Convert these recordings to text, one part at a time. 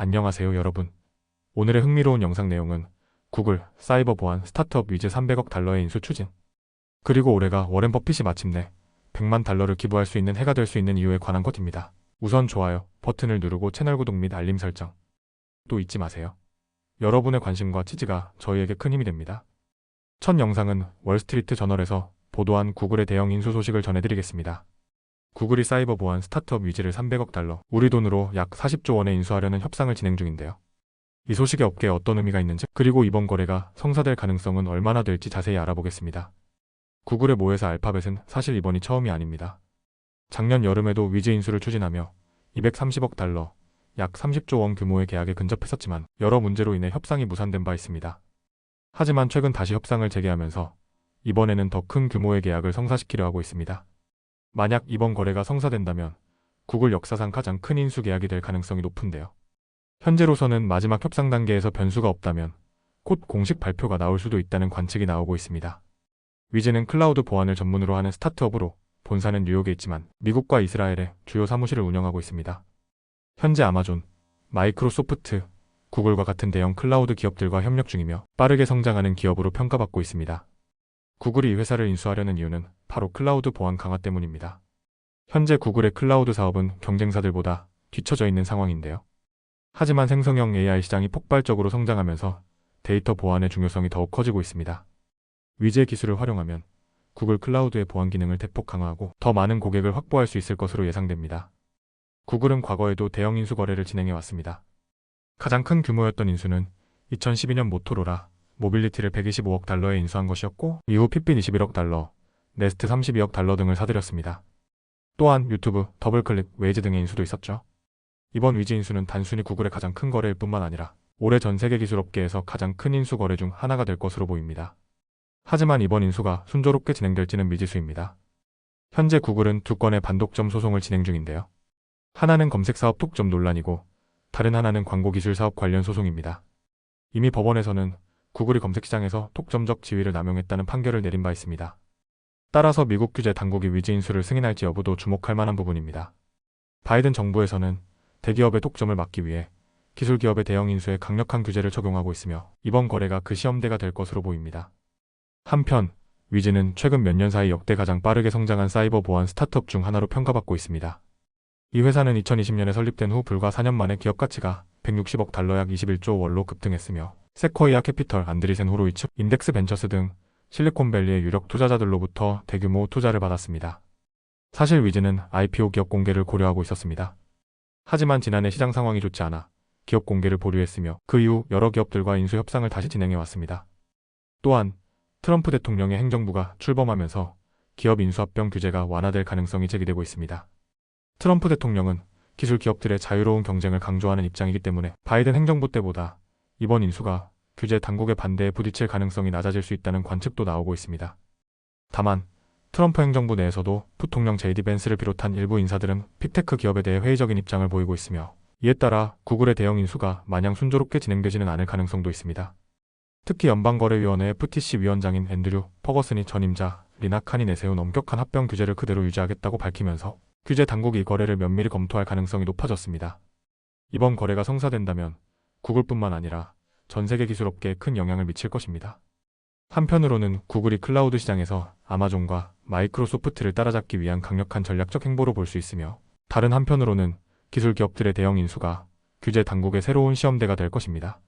안녕하세요 여러분. 오늘의 흥미로운 영상 내용은 구글 사이버 보안 스타트업 위즈 300억 달러의 인수 추진, 그리고 올해가 워렌 버핏이 마침내 100만 달러를 기부할 수 있는 해가 될 수 있는 이유에 관한 것입니다. 우선 좋아요 버튼을 누르고 채널 구독 및 알림 설정 또 잊지 마세요. 여러분의 관심과 지지가 저희에게 큰 힘이 됩니다. 첫 영상은 월스트리트 저널에서 보도한 구글의 대형 인수 소식을 전해드리겠습니다. 구글이 사이버 보안 스타트업 위즈를 300억 달러, 우리 돈으로 약 40조 원에 인수하려는 협상을 진행 중인데요. 이 소식이 업계에 어떤 의미가 있는지, 그리고 이번 거래가 성사될 가능성은 얼마나 될지 자세히 알아보겠습니다. 구글의 모회사 알파벳은 사실 이번이 처음이 아닙니다. 작년 여름에도 위즈 인수를 추진하며 230억 달러, 약 30조 원 규모의 계약에 근접했었지만 여러 문제로 인해 협상이 무산된 바 있습니다. 하지만 최근 다시 협상을 재개하면서 이번에는 더 큰 규모의 계약을 성사시키려 하고 있습니다. 만약 이번 거래가 성사된다면 구글 역사상 가장 큰 인수 계약이 될 가능성이 높은데요. 현재로서는 마지막 협상 단계에서 변수가 없다면 곧 공식 발표가 나올 수도 있다는 관측이 나오고 있습니다. 위즈는 클라우드 보안을 전문으로 하는 스타트업으로 본사는 뉴욕에 있지만 미국과 이스라엘에 주요 사무실을 운영하고 있습니다. 현재 아마존, 마이크로소프트, 구글과 같은 대형 클라우드 기업들과 협력 중이며 빠르게 성장하는 기업으로 평가받고 있습니다. 구글이 이 회사를 인수하려는 이유는 바로 클라우드 보안 강화 때문입니다. 현재 구글의 클라우드 사업은 경쟁사들보다 뒤처져 있는 상황인데요. 하지만 생성형 AI 시장이 폭발적으로 성장하면서 데이터 보안의 중요성이 더욱 커지고 있습니다. 위즈의 기술을 활용하면 구글 클라우드의 보안 기능을 대폭 강화하고 더 많은 고객을 확보할 수 있을 것으로 예상됩니다. 구글은 과거에도 대형 인수 거래를 진행해 왔습니다. 가장 큰 규모였던 인수는 2012년 모토로라 모빌리티를 125억 달러에 인수한 것이었고, 이후 핏빛 21억 달러, 네스트 32억 달러 등을 사들였습니다. 또한 유튜브, 더블클릭, 웨이즈 등의 인수도 있었죠. 이번 위즈 인수는 단순히 구글의 가장 큰 거래일 뿐만 아니라 올해 전 세계 기술업계에서 가장 큰 인수 거래 중 하나가 될 것으로 보입니다. 하지만 이번 인수가 순조롭게 진행될지는 미지수입니다. 현재 구글은 두 건의 반독점 소송을 진행 중인데요. 하나는 검색사업 독점 논란이고 다른 하나는 광고기술 사업 관련 소송입니다. 이미 법원에서는 구글이 검색시장에서 독점적 지위를 남용했다는 판결을 내린 바 있습니다. 따라서 미국 규제 당국이 위즈 인수를 승인할지 여부도 주목할 만한 부분입니다. 바이든 정부에서는 대기업의 독점을 막기 위해 기술기업의 대형 인수에 강력한 규제를 적용하고 있으며 이번 거래가 그 시험대가 될 것으로 보입니다. 한편 위즈는 최근 몇 년 사이 역대 가장 빠르게 성장한 사이버 보안 스타트업 중 하나로 평가받고 있습니다. 이 회사는 2020년에 설립된 후 불과 4년 만에 기업 가치가 160억 달러 약 21조 원로 급등했으며 세쿼이아 캐피털, 안드리센 호로이츠, 인덱스 벤처스 등 실리콘밸리의 유력 투자자들로부터 대규모 투자를 받았습니다. 사실 위즈는 IPO 기업 공개를 고려하고 있었습니다. 하지만 지난해 시장 상황이 좋지 않아 기업 공개를 보류했으며 그 이후 여러 기업들과 인수 협상을 다시 진행해왔습니다. 또한 트럼프 대통령의 행정부가 출범하면서 기업 인수합병 규제가 완화될 가능성이 제기되고 있습니다. 트럼프 대통령은 기술 기업들의 자유로운 경쟁을 강조하는 입장이기 때문에 바이든 행정부 때보다 이번 인수가 규제 당국의 반대에 부딪힐 가능성이 낮아질 수 있다는 관측도 나오고 있습니다. 다만 트럼프 행정부 내에서도 부통령 제이디 벤스를 비롯한 일부 인사들은 픽테크 기업에 대해 회의적인 입장을 보이고 있으며 이에 따라 구글의 대형 인수가 마냥 순조롭게 진행되지는 않을 가능성도 있습니다. 특히 연방거래위원회 FTC 위원장인 앤드류 퍼거슨이 전임자 리나 칸이 내세운 엄격한 합병 규제를 그대로 유지하겠다고 밝히면서 규제 당국이 이 거래를 면밀히 검토할 가능성이 높아졌습니다. 이번 거래가 성사된다면 구글뿐만 아니라 전 세계 기술업계에 큰 영향을 미칠 것입니다. 한편으로는 구글이 클라우드 시장에서 아마존과 마이크로소프트를 따라잡기 위한 강력한 전략적 행보로 볼 수 있으며, 다른 한편으로는 기술 기업들의 대형 인수가 규제 당국의 새로운 시험대가 될 것입니다.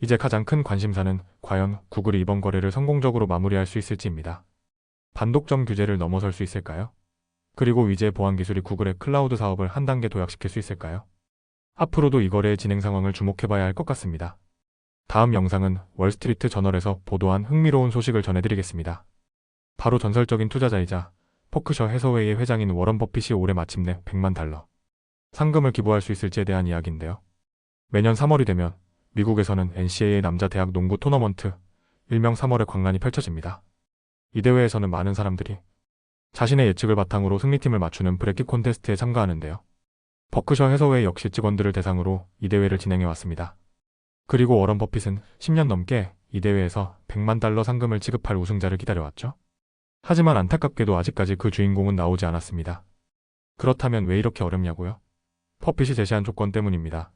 이제 가장 큰 관심사는 과연 구글이 이번 거래를 성공적으로 마무리할 수 있을지입니다. 반독점 규제를 넘어설 수 있을까요? 그리고 위즈의 보안 기술이 구글의 클라우드 사업을 한 단계 도약시킬 수 있을까요? 앞으로도 이 거래의 진행 상황을 주목해봐야 할 것 같습니다. 다음 영상은 월스트리트 저널에서 보도한 흥미로운 소식을 전해드리겠습니다. 바로 전설적인 투자자이자 포크셔 해서웨이의 회장인 워런 버핏이 올해 마침내 100만 달러 상금을 기부할 수 있을지에 대한 이야기인데요. 매년 3월이 되면 미국에서는 NCAA 남자 대학 농구 토너먼트 일명 3월의 광란이 펼쳐집니다. 이 대회에서는 많은 사람들이 자신의 예측을 바탕으로 승리팀을 맞추는 브래킷 콘테스트에 참가하는데요. 버크셔 해서웨이 역시 직원들을 대상으로 이 대회를 진행해왔습니다. 그리고 워런 버핏은 10년 넘게 이 대회에서 100만 달러 상금을 지급할 우승자를 기다려왔죠. 하지만 안타깝게도 아직까지 그 주인공은 나오지 않았습니다. 그렇다면 왜 이렇게 어렵냐고요? 버핏이 제시한 조건 때문입니다.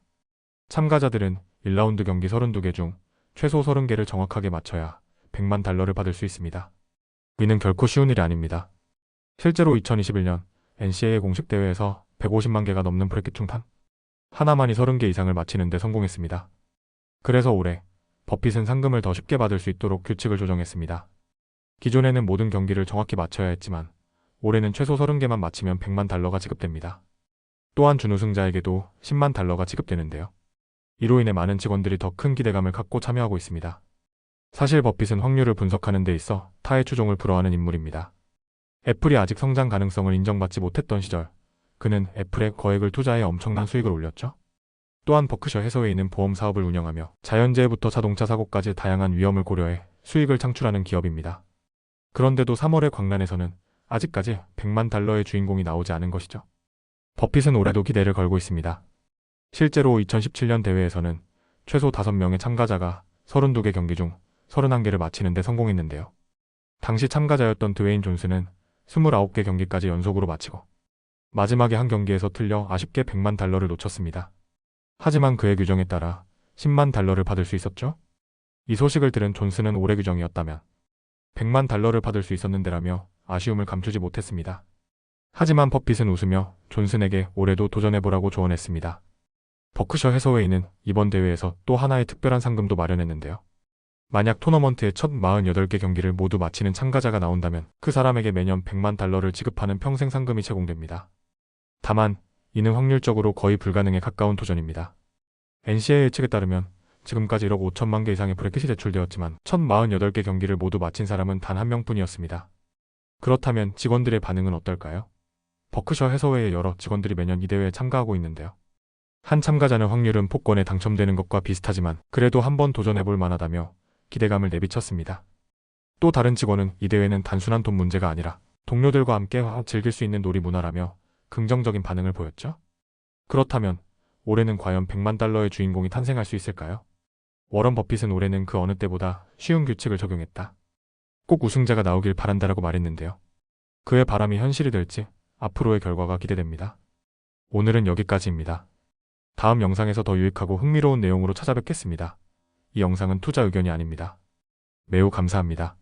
참가자들은 1라운드 경기 32개 중 최소 30개를 정확하게 맞춰야 100만 달러를 받을 수 있습니다. 이는 결코 쉬운 일이 아닙니다. 실제로 2021년 NCAA 공식 대회에서 150만 개가 넘는 브래킷 중 단 하나만이 30개 이상을 맞히는 데 성공했습니다. 그래서 올해 버핏은 상금을 더 쉽게 받을 수 있도록 규칙을 조정했습니다. 기존에는 모든 경기를 정확히 맞춰야 했지만 올해는 최소 30개만 맞히면 100만 달러가 지급됩니다. 또한 준우승자에게도 10만 달러가 지급되는데요. 이로 인해 많은 직원들이 더 큰 기대감을 갖고 참여하고 있습니다. 사실 버핏은 확률을 분석하는 데 있어 타의 추종을 불허하는 인물입니다. 애플이 아직 성장 가능성을 인정받지 못했던 시절, 그는 애플에 거액을 투자해 엄청난 수익을 올렸죠. 또한 버크셔 해서웨이는 보험 사업을 운영하며 자연재해부터 자동차 사고까지 다양한 위험을 고려해 수익을 창출하는 기업입니다. 그런데도 3월의 광란에서는 아직까지 100만 달러의 주인공이 나오지 않은 것이죠. 버핏은 올해도 기대를 걸고 있습니다. 실제로 2017년 대회에서는 최소 5명의 참가자가 32개 경기 중 31개를 마치는 데 성공했는데요. 당시 참가자였던 드웨인 존스는 29개 경기까지 연속으로 마치고 마지막에 한 경기에서 틀려 아쉽게 100만 달러를 놓쳤습니다. 하지만 그의 규정에 따라 10만 달러를 받을 수 있었죠? 이 소식을 들은 존스는 올해 규정이었다면 100만 달러를 받을 수 있었는데라며 아쉬움을 감추지 못했습니다. 하지만 버핏은 웃으며 존슨에게 올해도 도전해보라고 조언했습니다. 버크셔 해서웨이는 이번 대회에서 또 하나의 특별한 상금도 마련했는데요. 만약 토너먼트의 첫 48개 경기를 모두 마치는 참가자가 나온다면 그 사람에게 매년 100만 달러를 지급하는 평생 상금이 제공됩니다. 다만 이는 확률적으로 거의 불가능에 가까운 도전입니다. NCAA 측에 따르면 지금까지 1억 5천만 개 이상의 브래킷이 제출되었지만 첫 48개 경기를 모두 마친 사람은 단 한 명뿐이었습니다. 그렇다면 직원들의 반응은 어떨까요? 버크셔 해서웨이의 여러 직원들이 매년 이 대회에 참가하고 있는데요. 한 참가자는 확률은 복권에 당첨되는 것과 비슷하지만 그래도 한번 도전해볼 만하다며 기대감을 내비쳤습니다. 또 다른 직원은 이 대회는 단순한 돈 문제가 아니라 동료들과 함께 즐길 수 있는 놀이 문화라며 긍정적인 반응을 보였죠. 그렇다면 올해는 과연 100만 달러의 주인공이 탄생할 수 있을까요? 워런 버핏은 올해는 그 어느 때보다 쉬운 규칙을 적용했다. 꼭 우승자가 나오길 바란다라고 말했는데요. 그의 바람이 현실이 될지 앞으로의 결과가 기대됩니다. 오늘은 여기까지입니다. 다음 영상에서 더 유익하고 흥미로운 내용으로 찾아뵙겠습니다. 이 영상은 투자 의견이 아닙니다. 매우 감사합니다.